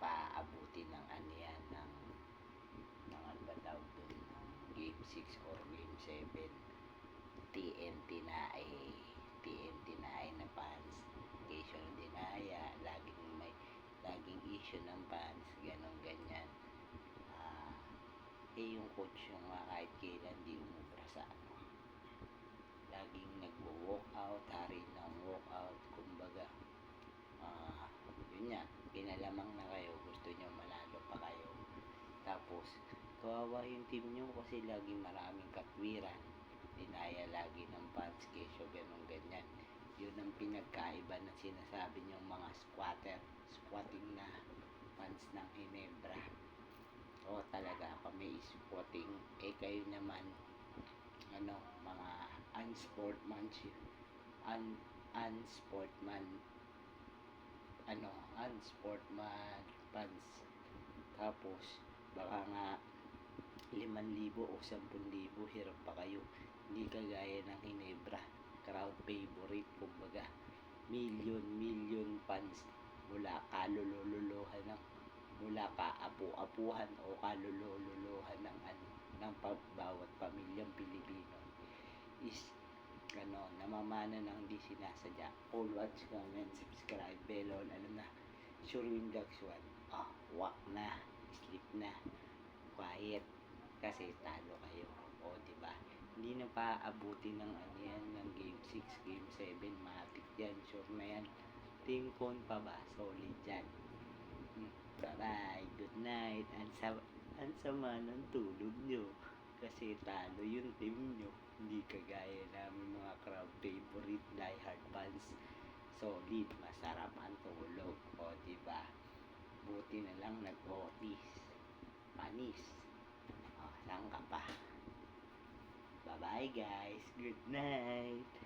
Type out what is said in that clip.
paabuti ng ano yan, ng ano ba tawag dun, ng game 6 or game 7. TNT na ay na fans. Occasion dinaya, laging issue ng fans, ganun ganyan. Yung coach yung kahit kailan di umubra sa ano. Laging nagwo-walkout, hari ng walkout, kumbaga. Yun nga, pinalamang na kayo, gusto nyo manalo pa kayo. Tapos, kawawa yung team nyo kasi laging maraming katwiran. Dinaya lagi ng fans, kesyo ganun ganyan. Yun ang pinagkaiba na sinasabi nyong mga squatting na fans ng Ginebra. O talaga kami squatting, kayo naman mga unsportman fans. Tapos baka nga 5,000 o 10,000 hirap pa kayo, hindi kagaya ng Ginebra, crowd favorite, kumbaga million fans mula kalululuhan mula kaapu-apuhan o kalululuhan ng bawat pamilyang Pilipino is namamana ng di sinasadya. All watch, comment, subscribe, bell on, alam na, sure win Dax 1. Wak na, sleep na, quiet, kasi talo kayo. O diba, hindi na paabuti ng ng game 6, game 7, matik yan, sure na yan. Team Con pa ba? Solid yan. Bye-bye, good night. Ang sama ng tulog nyo kasi talo yung team nyo, hindi kagaya namin mga crowd favorite, diehard fans. Solid, masarap ang tulog. O diba, buti na lang nag-otis panis. Saan ka pa? Bye-bye guys, good night.